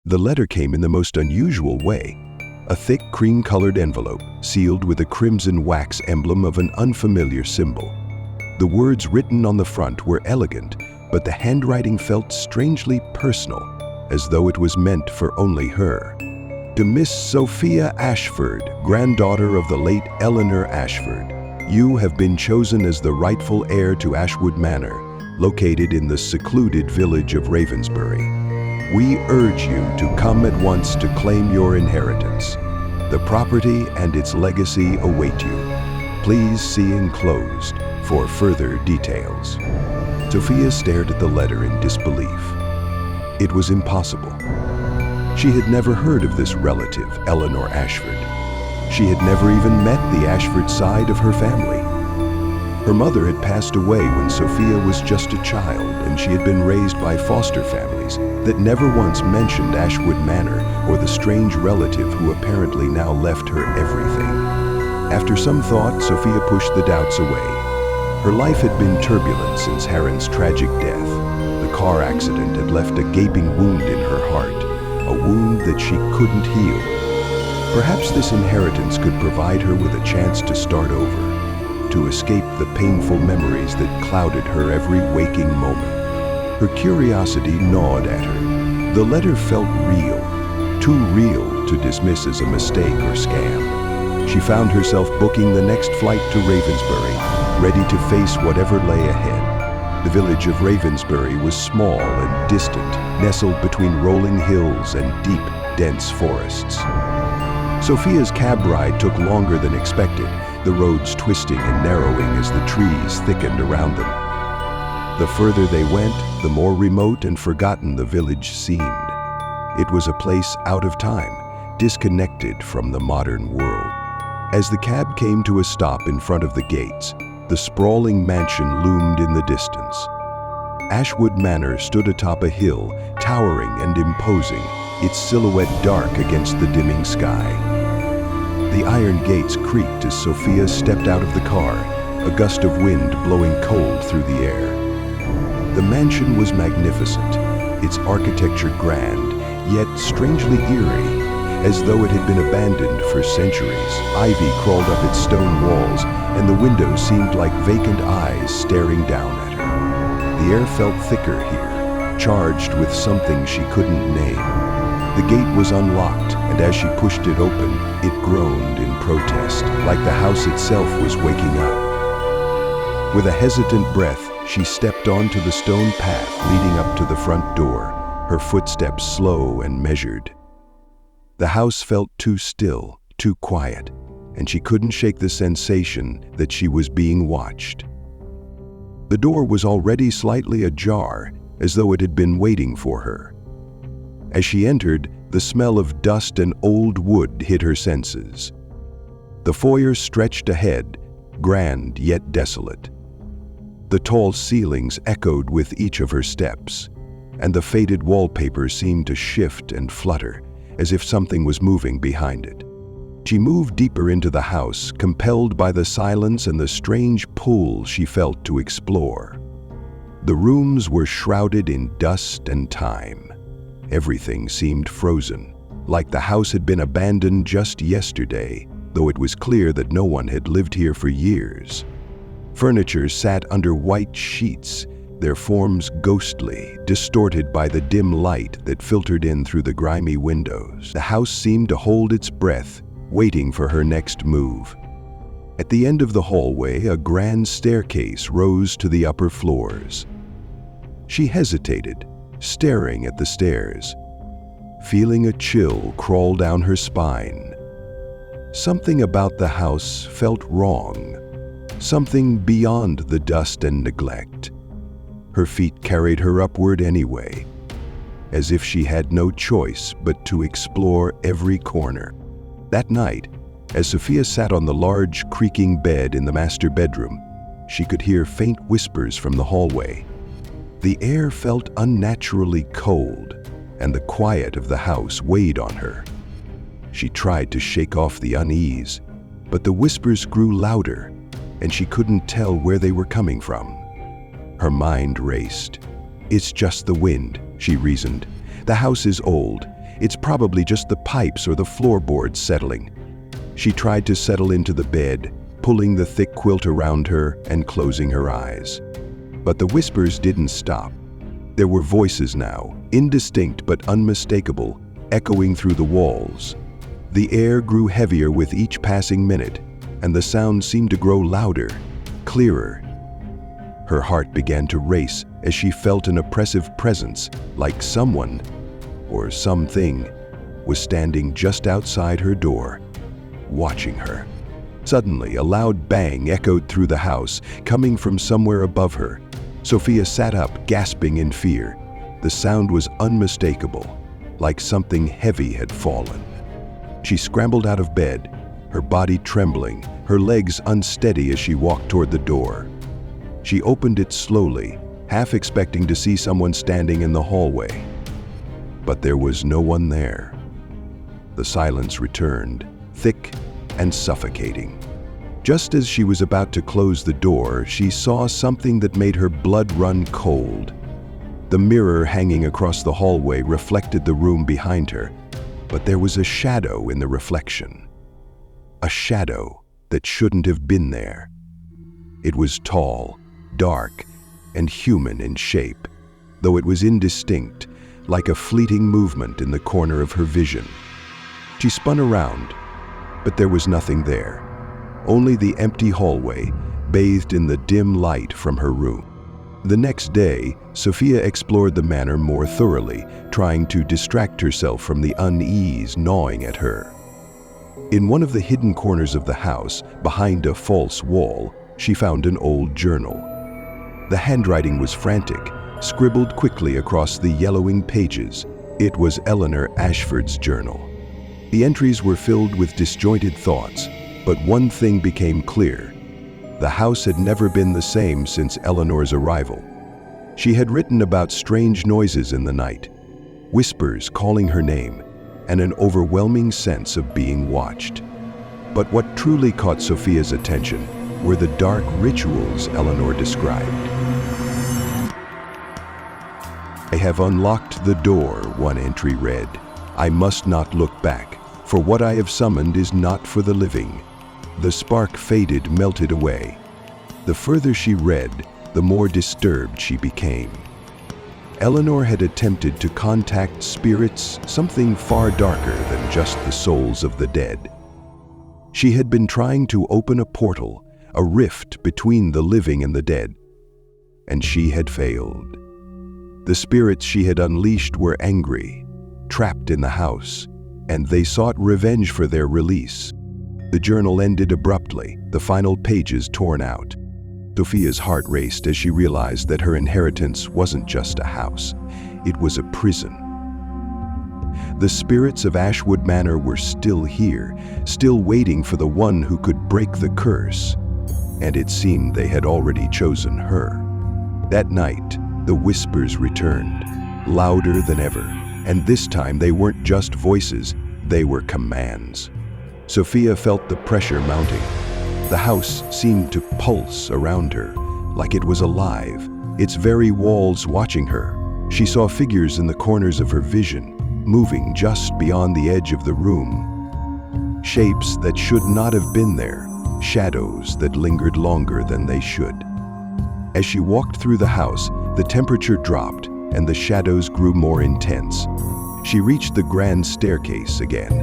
The letter came in the most unusual way. A thick cream-colored envelope, sealed with a crimson wax emblem of an unfamiliar symbol. The words written on the front were elegant, but the handwriting felt strangely personal, as though it was meant for only her. To Miss Sophia Ashford, granddaughter of the late Eleanor Ashford, you have been chosen as the rightful heir to Ashwood Manor, located in the secluded village of Ravensbury. We urge you to come at once to claim your inheritance. The property and its legacy await you. Please see enclosed for further details. Sophia stared at the letter in disbelief. It was impossible. She had never heard of this relative, Eleanor Ashford. She had never even met the Ashford side of her family. Her mother had passed away when Sophia was just a child, and she had been raised by foster families that never once mentioned Ashwood Manor or the strange relative who apparently now left her everything. After some thought, Sophia pushed the doubts away. Her life had been turbulent since Heron's tragic death. The car accident had left a gaping wound in her heart, a wound that she couldn't heal. Perhaps this inheritance could provide her with a chance to start over, to escape the painful memories that clouded her every waking moment. Her curiosity gnawed at her. The letter felt real, too real to dismiss as a mistake or scam. She found herself booking the next flight to Ravensbury, ready to face whatever lay ahead. The village of Ravensbury was small and distant, nestled between rolling hills and deep, dense forests. Sophia's cab ride took longer than expected, the roads twisting and narrowing as the trees thickened around them. The further they went, the more remote and forgotten the village seemed. It was a place out of time, disconnected from the modern world. As the cab came to a stop in front of the gates, the sprawling mansion loomed in the distance. Ashwood Manor stood atop a hill, towering and imposing, its silhouette dark against the dimming sky. The iron gates creaked as Sophia stepped out of the car, a gust of wind blowing cold through the air. The mansion was magnificent, its architecture grand, yet strangely eerie, as though it had been abandoned for centuries. Ivy crawled up its stone walls, and the windows seemed like vacant eyes staring down at her. The air felt thicker here, charged with something she couldn't name. The gate was unlocked, and as she pushed it open, it groaned in protest, like the house itself was waking up. With a hesitant breath, she stepped onto the stone path leading up to the front door, her footsteps slow and measured. The house felt too still, too quiet, and she couldn't shake the sensation that she was being watched. The door was already slightly ajar, as though it had been waiting for her. As she entered, the smell of dust and old wood hit her senses. The foyer stretched ahead, grand yet desolate. The tall ceilings echoed with each of her steps, and the faded wallpaper seemed to shift and flutter, as if something was moving behind it. She moved deeper into the house, compelled by the silence and the strange pull she felt to explore. The rooms were shrouded in dust and time. Everything seemed frozen, like the house had been abandoned just yesterday, though it was clear that no one had lived here for years. Furniture sat under white sheets, their forms ghostly, distorted by the dim light that filtered in through the grimy windows. The house seemed to hold its breath, waiting for her next move. At the end of the hallway, a grand staircase rose to the upper floors. She hesitated, staring at the stairs, feeling a chill crawl down her spine. Something about the house felt wrong, something beyond the dust and neglect. Her feet carried her upward anyway, as if she had no choice but to explore every corner. That night, as Sophia sat on the large, creaking bed in the master bedroom, she could hear faint whispers from the hallway. The air felt unnaturally cold, and the quiet of the house weighed on her. She tried to shake off the unease, but the whispers grew louder, and she couldn't tell where they were coming from. Her mind raced. "It's just the wind," she reasoned. "The house is old. It's probably just the pipes or the floorboards settling. She tried to settle into the bed, pulling the thick quilt around her and closing her eyes. But the whispers didn't stop. There were voices now, indistinct but unmistakable, echoing through the walls. The air grew heavier with each passing minute, and the sound seemed to grow louder, clearer. Her heart began to race as she felt an oppressive presence, like someone, or something, was standing just outside her door, watching her. Suddenly, a loud bang echoed through the house, coming from somewhere above her. Sophia sat up, gasping in fear. The sound was unmistakable, like something heavy had fallen. She scrambled out of bed, her body trembling, her legs unsteady as she walked toward the door. She opened it slowly, half expecting to see someone standing in the hallway. But there was no one there. The silence returned, thick and suffocating. Just as she was about to close the door, she saw something that made her blood run cold. The mirror hanging across the hallway reflected the room behind her, but there was a shadow in the reflection. A shadow that shouldn't have been there. It was tall, dark, and human in shape, though it was indistinct, like a fleeting movement in the corner of her vision. She spun around, but there was nothing there. Only the empty hallway, bathed in the dim light from her room. The next day, Sophia explored the manor more thoroughly, trying to distract herself from the unease gnawing at her. In one of the hidden corners of the house, behind a false wall, she found an old journal. The handwriting was frantic, scribbled quickly across the yellowing pages. It was Eleanor Ashford's journal. The entries were filled with disjointed thoughts, but one thing became clear. The house had never been the same since Eleanor's arrival. She had written about strange noises in the night, whispers calling her name, and an overwhelming sense of being watched. But what truly caught Sophia's attention were the dark rituals Eleanor described. "I have unlocked the door," one entry read. "I must not look back, for what I have summoned is not for the living." The spark faded, melted away. The further she read, the more disturbed she became. Eleanor had attempted to contact spirits, something far darker than just the souls of the dead. She had been trying to open a portal, a rift between the living and the dead, and she had failed. The spirits she had unleashed were angry, trapped in the house, and they sought revenge for their release. The journal ended abruptly, the final pages torn out. Sophia's heart raced as she realized that her inheritance wasn't just a house, it was a prison. The spirits of Ashwood Manor were still here, still waiting for the one who could break the curse. And it seemed they had already chosen her. That night, the whispers returned, louder than ever, and this time they weren't just voices, they were commands. Sophia felt the pressure mounting. The house seemed to pulse around her, like it was alive, its very walls watching her. She saw figures in the corners of her vision, moving just beyond the edge of the room. Shapes that should not have been there, shadows that lingered longer than they should. As she walked through the house, the temperature dropped and the shadows grew more intense. She reached the grand staircase again,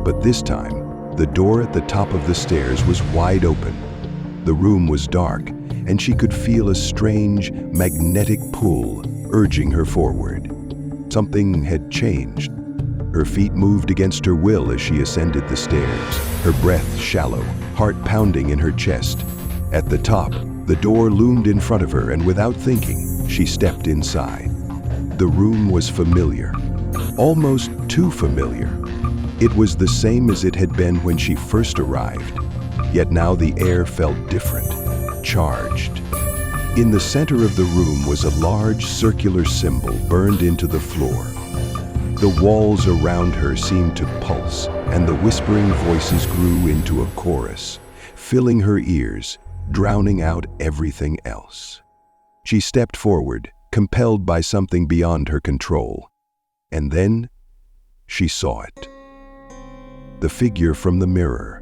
but this time, the door at the top of the stairs was wide open. The room was dark, and she could feel a strange, magnetic pull urging her forward. Something had changed. Her feet moved against her will as she ascended the stairs, her breath shallow, heart pounding in her chest. At the top, the door loomed in front of her, and without thinking, she stepped inside. The room was familiar, almost too familiar. It was the same as it had been when she first arrived, yet now the air felt different, charged. In the center of the room was a large circular symbol burned into the floor. The walls around her seemed to pulse, and the whispering voices grew into a chorus, filling her ears, drowning out everything else. She stepped forward, compelled by something beyond her control. And then, she saw it. The figure from the mirror,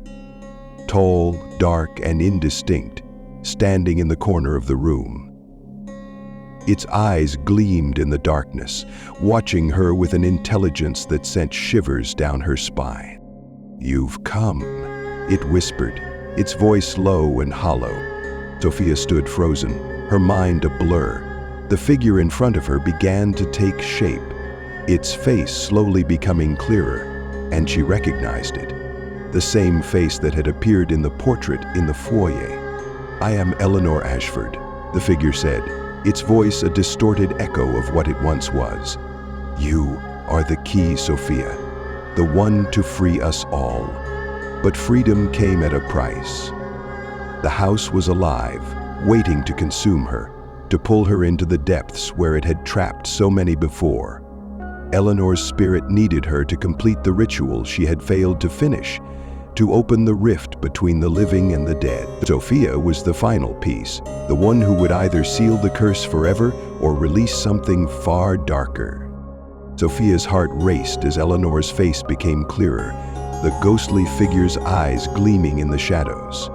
tall, dark, and indistinct, standing in the corner of the room. Its eyes gleamed in the darkness, watching her with an intelligence that sent shivers down her spine. "You've come," it whispered, its voice low and hollow. Sophia stood frozen, her mind a blur. The figure in front of her began to take shape, its face slowly becoming clearer, and she recognized it. The same face that had appeared in the portrait in the foyer. "I am Eleanor Ashford," the figure said, its voice a distorted echo of what it once was. "You are the key, Sophia, the one to free us all." But freedom came at a price. The house was alive, waiting to consume her, to pull her into the depths where it had trapped so many before. Eleanor's spirit needed her to complete the ritual she had failed to finish, to open the rift between the living and the dead. Sophia was the final piece, the one who would either seal the curse forever or release something far darker. Sophia's heart raced as Eleanor's face became clearer, the ghostly figure's eyes gleaming in the shadows.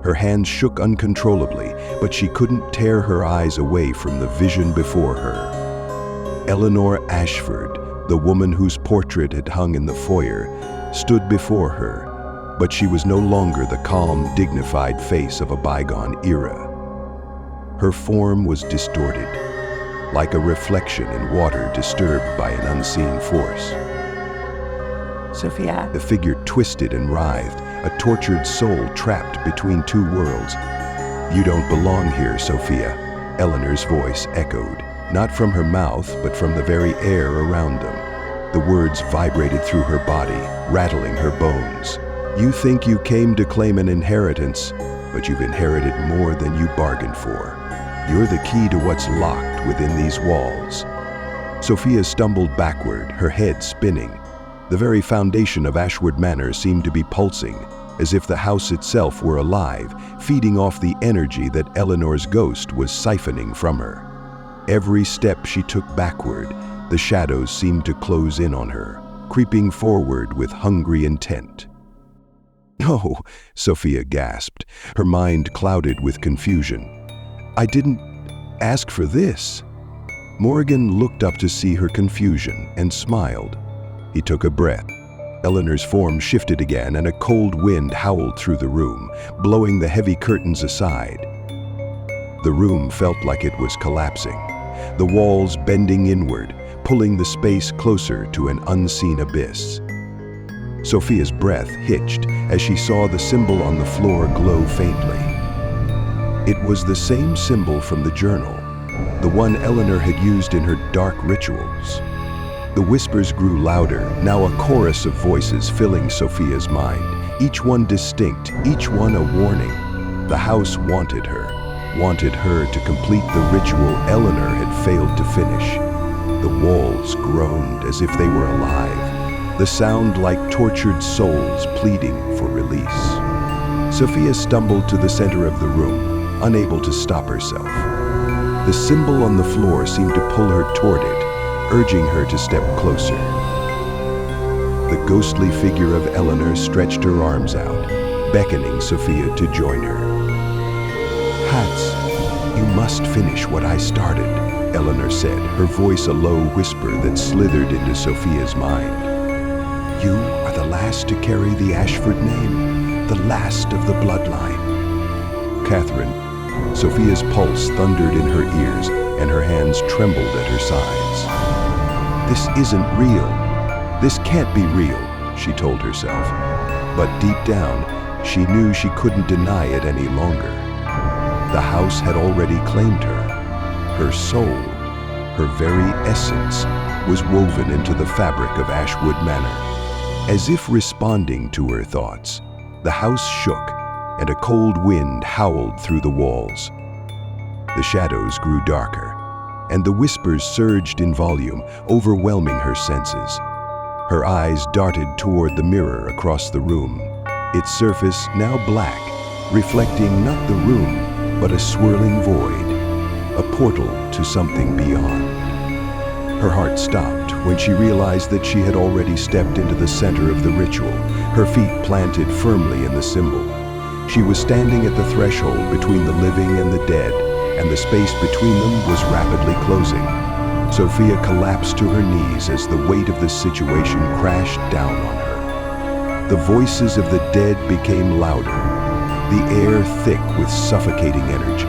Her hands shook uncontrollably, but she couldn't tear her eyes away from the vision before her. Eleanor Ashford, the woman whose portrait had hung in the foyer, stood before her, but she was no longer the calm, dignified face of a bygone era. Her form was distorted, like a reflection in water disturbed by an unseen force. "Sophia?" The figure twisted and writhed, a tortured soul trapped between two worlds. "You don't belong here, Sophia," Eleanor's voice echoed, not from her mouth, but from the very air around them. The words vibrated through her body, rattling her bones. "You think you came to claim an inheritance, but you've inherited more than you bargained for. You're the key to what's locked within these walls." Sophia stumbled backward, her head spinning. The very foundation of Ashwood Manor seemed to be pulsing, as if the house itself were alive, feeding off the energy that Eleanor's ghost was siphoning from her. Every step she took backward, the shadows seemed to close in on her, creeping forward with hungry intent. "No," Sophia gasped, her mind clouded with confusion. "I didn't ask for this." Morgan looked up to see her confusion and smiled. He took a breath. Eleanor's form shifted again, and a cold wind howled through the room, blowing the heavy curtains aside. The room felt like it was collapsing, the walls bending inward, pulling the space closer to an unseen abyss. Sophia's breath hitched as she saw the symbol on the floor glow faintly. It was the same symbol from the journal, the one Eleanor had used in her dark rituals. The whispers grew louder, now a chorus of voices filling Sophia's mind, each one distinct, each one a warning. The house wanted her to complete the ritual Eleanor had failed to finish. The walls groaned as if they were alive, the sound like tortured souls pleading for release. Sophia stumbled to the center of the room, unable to stop herself. The symbol on the floor seemed to pull her toward it, urging her to step closer. The ghostly figure of Eleanor stretched her arms out, beckoning Sophia to join her. "Hats, you must finish what I started," Eleanor said, her voice a low whisper that slithered into Sophia's mind. "You are the last to carry the Ashford name, the last of the bloodline." "Catherine," Sophia's pulse thundered in her ears, and her hands trembled at her sides. "This isn't real. This can't be real," she told herself. But deep down, she knew she couldn't deny it any longer. The house had already claimed her. Her soul, her very essence, was woven into the fabric of Ashwood Manor. As if responding to her thoughts, the house shook, and a cold wind howled through the walls. The shadows grew darker, and the whispers surged in volume, overwhelming her senses. Her eyes darted toward the mirror across the room, its surface now black, reflecting not the room, but a swirling void, a portal to something beyond. Her heart stopped when she realized that she had already stepped into the center of the ritual, her feet planted firmly in the symbol. She was standing at the threshold between the living and the dead, and the space between them was rapidly closing. Sophia collapsed to her knees as the weight of the situation crashed down on her. The voices of the dead became louder, the air thick with suffocating energy.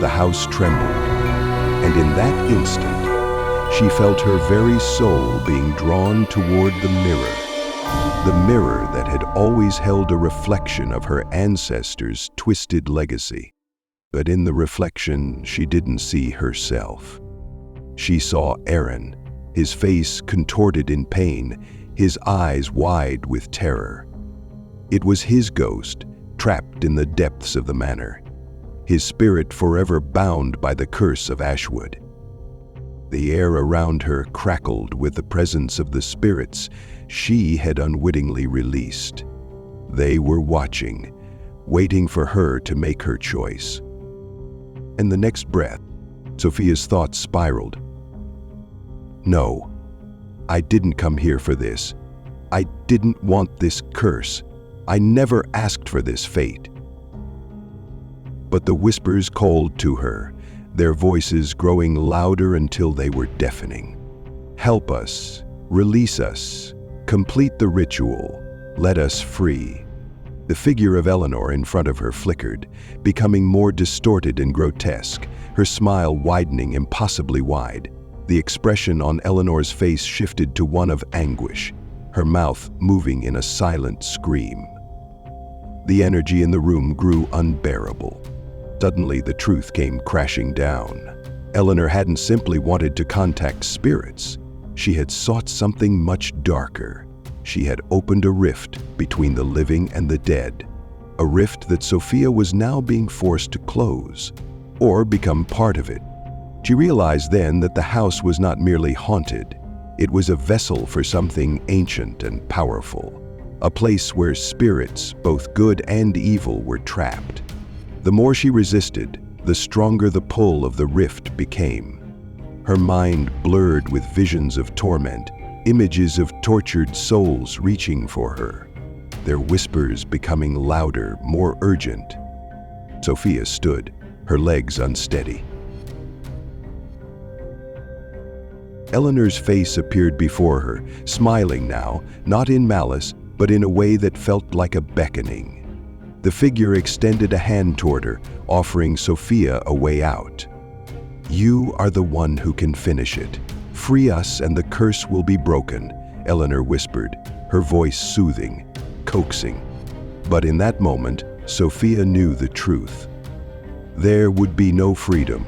The house trembled, and in that instant, she felt her very soul being drawn toward the mirror that had always held a reflection of her ancestors' twisted legacy. But in the reflection, she didn't see herself. She saw Aaron, his face contorted in pain, his eyes wide with terror. It was his ghost, trapped in the depths of the manor, his spirit forever bound by the curse of Ashwood. The air around her crackled with the presence of the spirits she had unwittingly released. They were watching, waiting for her to make her choice. In the next breath, Sophia's thoughts spiraled. No, I didn't come here for this. I didn't want this curse. I never asked for this fate. But the whispers called to her, their voices growing louder until they were deafening. Help us, release us, complete the ritual, let us free. The figure of Eleanor in front of her flickered, becoming more distorted and grotesque, her smile widening impossibly wide. The expression on Eleanor's face shifted to one of anguish, her mouth moving in a silent scream. The energy in the room grew unbearable. Suddenly, the truth came crashing down. Eleanor hadn't simply wanted to contact spirits. She had sought something much darker. She had opened a rift between the living and the dead, a rift that Sophia was now being forced to close, or become part of it. She realized then that the house was not merely haunted. It was a vessel for something ancient and powerful, a place where spirits, both good and evil, were trapped. The more she resisted, the stronger the pull of the rift became. Her mind blurred with visions of torment, images of tortured souls reaching for her, their whispers becoming louder, more urgent. Sophia stood, her legs unsteady. Eleanor's face appeared before her, smiling now, not in malice, but in a way that felt like a beckoning. The figure extended a hand toward her, offering Sophia a way out. You are the one who can finish it. Free us and the curse will be broken, Eleanor whispered, her voice soothing, coaxing. But in that moment, Sophia knew the truth. There would be no freedom.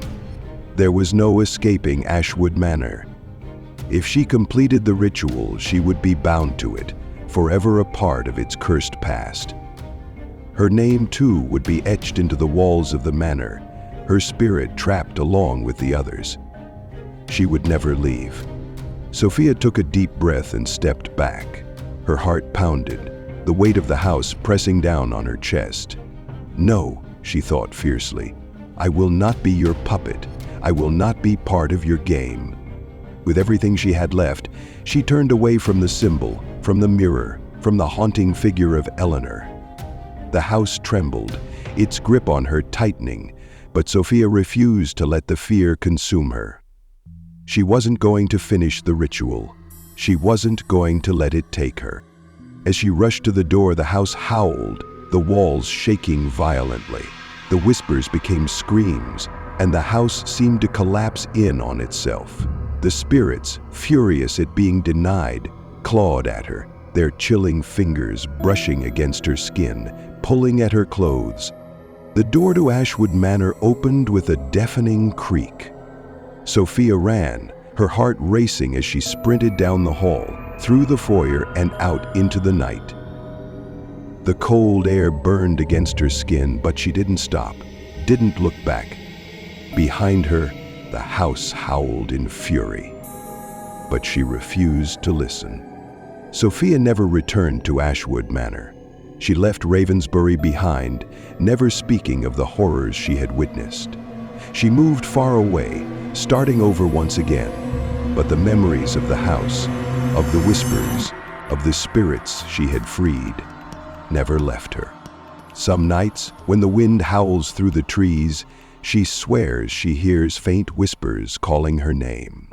There was no escaping Ashwood Manor. If she completed the ritual, she would be bound to it, forever a part of its cursed past. Her name, too, would be etched into the walls of the manor, her spirit trapped along with the others. She would never leave. Sophia took a deep breath and stepped back. Her heart pounded, the weight of the house pressing down on her chest. No, she thought fiercely, I will not be your puppet. I will not be part of your game. With everything she had left, she turned away from the symbol, from the mirror, from the haunting figure of Eleanor. The house trembled, its grip on her tightening, but Sophia refused to let the fear consume her. She wasn't going to finish the ritual. She wasn't going to let it take her. As she rushed to the door, the house howled, the walls shaking violently. The whispers became screams, and the house seemed to collapse in on itself. The spirits, furious at being denied, clawed at her, their chilling fingers brushing against her skin, pulling at her clothes. The door to Ashwood Manor opened with a deafening creak. Sophia ran, her heart racing as she sprinted down the hall, through the foyer and out into the night. The cold air burned against her skin, but she didn't stop, didn't look back. Behind her, the house howled in fury. But she refused to listen. Sophia never returned to Ashwood Manor. She left Ravensbury behind, never speaking of the horrors she had witnessed. She moved far away, starting over once again. But the memories of the house, of the whispers, of the spirits she had freed, never left her. Some nights, when the wind howls through the trees, she swears she hears faint whispers calling her name.